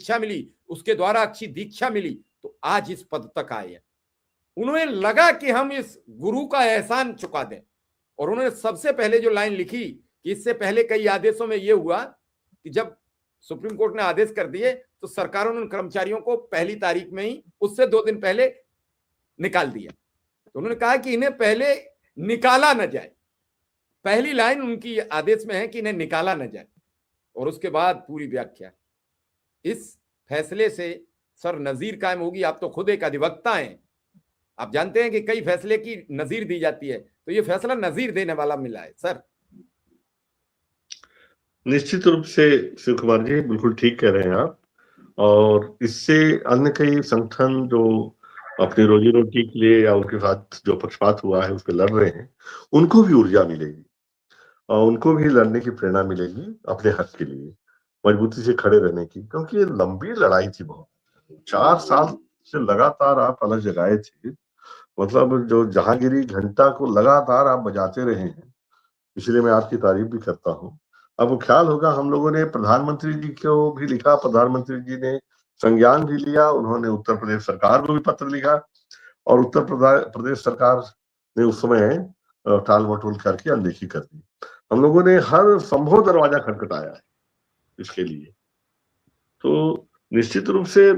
शिक्षा मिली, उसके द्वारा अच्छी दीक्षा मिली, तो आज इस पद तक आए हैं। उन्हें लगा कि हम इस गुरु का एहसान चुका दें, और उन्होंने सबसे पहले जो लाइन लिखी कि इससे पहले कई आदेशों में यह हुआ कि जब सुप्रीम कोर्ट ने आदेश कर दिए तो सरकारों ने कर्मचारियों को पहली तारीख में ही, उससे 2 दिन पहले निकाल दिया। तो उन्होंने कहा कि इन्हें पहले निकाला न जाए। पहली लाइन उनकी आदेश में है कि इन्हें निकाला न जाए, और उसके बाद पूरी व्याख्या। इस फैसले से सर नजीर कायम होगी। आप तो खुद एक अधिवक्ता हैं, आप जानते हैं कि कई फैसले की नजीर दी जाती है, तो ये फैसला नजीर देने वाला मिला है सर। निश्चित रूप से शिव कुमार जी बिल्कुल ठीक कह रहे हैं आप। और इससे अन्य कई संगठन जो अपनी रोजी रोटी के लिए या उनके साथ जो पक्षपात हुआ है उस पर लड़ रहे हैं, उनको भी ऊर्जा मिलेगी और उनको भी लड़ने की प्रेरणा मिलेगी अपने हक के लिए, मजबूती से खड़े रहने की। क्योंकि ये लंबी लड़ाई थी, बहुत 4 साल से लगातार आप अलग जगाए थे। मतलब जो जहांगीरी घंटा को लगातार आप बजाते रहे हैं, इसलिए मैं आपकी तारीफ भी करता हूँ। आपको ख्याल होगा हम लोगों ने प्रधानमंत्री जी को भी लिखा, प्रधानमंत्री जी ने संज्ञान भी लिया, उन्होंने उत्तर प्रदेश सरकार को भी पत्र लिखा, और उत्तर प्रदेश सरकार ने उस समय टाल मटोल करके अनदेखी कर दी। हम लोगों ने हर संभव दरवाजा खटखटाया है इसके लिए। तो निश्चित रूप से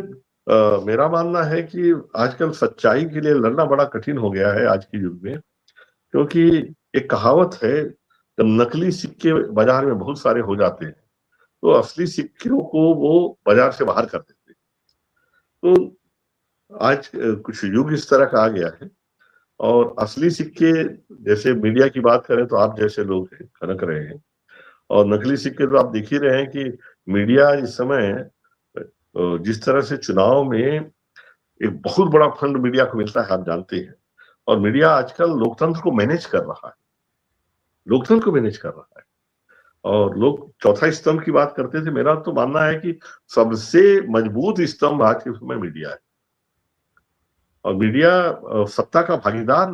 मेरा मानना है कि आजकल सच्चाई के लिए लड़ना बड़ा कठिन हो गया है आज के युग में। क्योंकि एक कहावत है, जब नकली सिक्के बाजार में बहुत सारे हो जाते हैं तो असली सिक्कों को वो बाजार से बाहर कर देते हैं। तो आज कुछ युग इस तरह का आ गया है, और असली सिक्के, जैसे मीडिया की बात करें तो आप जैसे लोग खनक रहे हैं, और नकली सिक्के तो आप देख ही रहे हैं कि मीडिया इस समय जिस तरह से चुनाव में एक बहुत बड़ा फंड मीडिया को मिलता है, आप जानते हैं। और मीडिया आजकल लोकतंत्र को मैनेज कर रहा है, लोकतंत्र को मैनेज कर रहा है। और लोग चौथा स्तंभ की बात करते थे, मेरा तो मानना है कि सबसे मजबूत स्तंभ आज के समय मीडिया है। और मीडिया सत्ता का भागीदार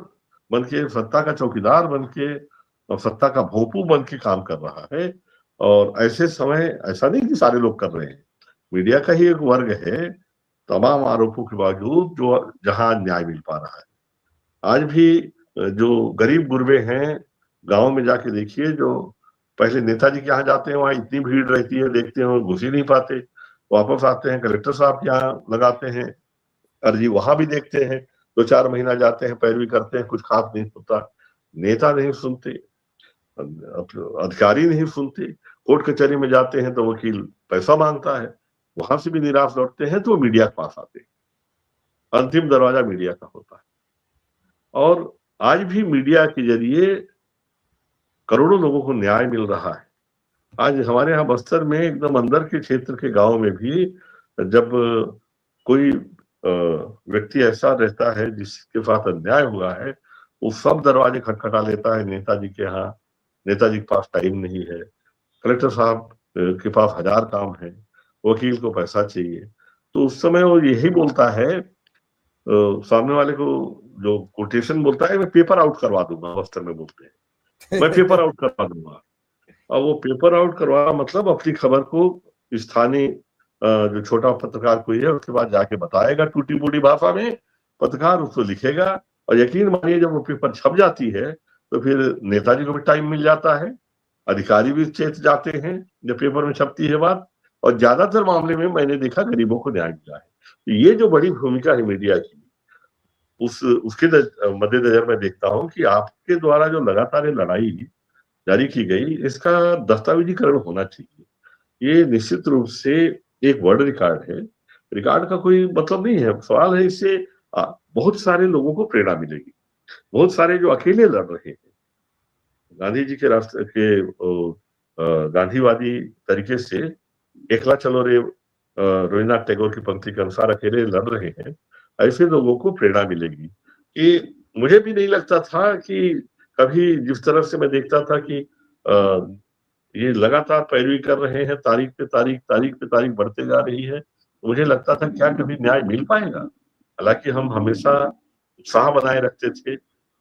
बनके, सत्ता का चौकीदार बनके, और सत्ता का भोंपू बन के काम कर रहा है। और ऐसे समय, ऐसा नहीं कि सारे लोग कर रहे हैं, मीडिया का ही एक वर्ग है तमाम आरोपों के बावजूद जो जहां न्याय मिल पा रहा है। आज भी जो गरीब गुरबे हैं, गांव में जाके देखिए, जो पहले नेताजी के यहाँ जाते हैं वहां इतनी भीड़ रहती है, देखते हैं घुस ही नहीं पाते, वापस आते हैं कलेक्टर साहब के यहाँ लगाते हैं अर्जी, वहां भी देखते हैं 2-4 महीना जाते हैं, पैरवी करते हैं, कुछ खास नहीं होता। नेता नहीं सुनते, अधिकारी नहीं सुनते, कोर्ट कचहरी में जाते हैं तो वकील पैसा मांगता है, वहां से भी निराश लौटते हैं तो मीडिया के पास आते हैं। अंतिम दरवाजा मीडिया का होता है। और आज भी मीडिया के जरिए करोड़ों लोगों को न्याय मिल रहा है। आज हमारे यहाँ बस्तर में एकदम अंदर के क्षेत्र के गांव में भी जब कोई व्यक्ति ऐसा रहता है जिसके साथ अन्याय हुआ है, वो सब दरवाजे खटखटा लेता है नेताजी के यहाँ। नेताजी के पास टाइम नहीं है, कलेक्टर साहब के पास 1000 काम है, वकील को पैसा चाहिए। तो उस समय वो यही बोलता है, सामने वाले को जो कोटेशन बोलता है, मैं पेपर आउट करवा दूंगा, बस्तर में बोलते हैं, मैं पेपर आउट करवा दूंगा। और वो पेपर आउट करवा मतलब अपनी खबर को स्थानीय जो छोटा पत्रकार कोई है उसके बाद जाके बताएगा टूटी फूटी भाषा में, पत्रकार उसको लिखेगा, और यकीन मानिए जब वो पेपर छप जाती है तो फिर नेताजी को भी टाइम मिल जाता है, अधिकारी भी चेत जाते हैं जब पेपर में छपती है बात। और ज्यादातर मामले में मैंने देखा गरीबों को न्याय मिला है। तो ये जो बड़ी भूमिका है मीडिया की, उसके मद्देनजर मैं देखता हूँ कि आपके द्वारा जो लगातार लड़ाई जारी की गई, इसका दस्तावेजीकरण होना चाहिए। ये निश्चित रूप से एक वर्ल्ड रिकॉर्ड है, रिकॉर्ड का कोई मतलब नहीं है। सवाल है इससे बहुत सारे लोगों को प्रेरणा मिलेगी, बहुत सारे जो अकेले लड़ रहे हैं गांधी जी के रास्ते के गांधीवादी तरीके से, एकला चलो रे रविन्द्रनाथ टैगोर की पंक्ति के अनुसार अकेले लड़ रहे हैं, ऐसे लोगों को प्रेरणा मिलेगी। कि मुझे भी नहीं लगता था कि कभी, जिस तरह से मैं देखता था कि ये लगातार पैरवी कर रहे हैं, तारीख पे तारीख बढ़ते जा रही है, मुझे लगता था क्या कभी न्याय मिल पाएगा। हालांकि हम हमेशा उत्साह बनाए रखते थे,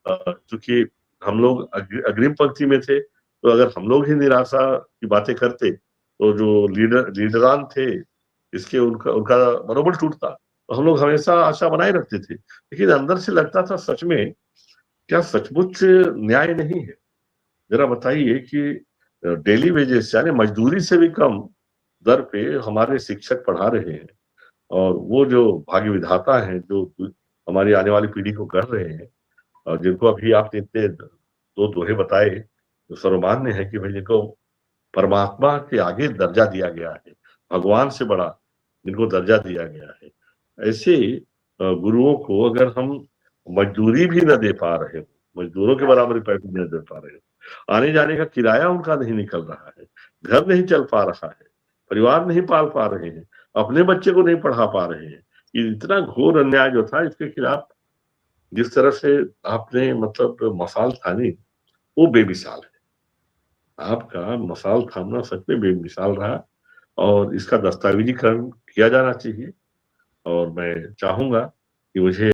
क्योंकि हम लोग अग्रिम पंक्ति में थे। तो अगर हम लोग ही निराशा की बातें करते तो जो लीडरान थे इसके उनका उनका मनोबल टूटता। तो हम लोग हमेशा आशा बनाए रखते थे, लेकिन अंदर से लगता था सच में क्या सचमुच न्याय नहीं है? जरा बताइए कि डेली वेजेस यानी मजदूरी से भी कम दर पे हमारे शिक्षक पढ़ा रहे हैं, और वो जो भाग्य विधाता हैं जो हमारी आने वाली पीढ़ी को कर रहे हैं, और जिनको अभी आपने इतने दो दोहे बताए जो सर्वमान्य है कि भाई जिनको परमात्मा के आगे दर्जा दिया गया है, भगवान से बड़ा जिनको दर्जा दिया गया है, ऐसे गुरुओं को अगर हम मजदूरी भी न दे पा रहे हो, मजदूरों के बराबर पैसे नहीं दे पा रहे हो, आने जाने का किराया उनका नहीं निकल रहा है, घर नहीं चल पा रहा है, परिवार नहीं पाल पा रहे हैं, अपने बच्चे को नहीं पढ़ा पा रहे हैं, ये इतना घोर अन्याय जो था इसके खिलाफ जिस तरह से आपने मतलब मसाल थानी, वो बेमिसाल है। आपका मसाल थामना सच में बेमिसाल रहा, और इसका दस्तावेजीकरण किया जाना चाहिए। और मैं चाहूंगा कि मुझे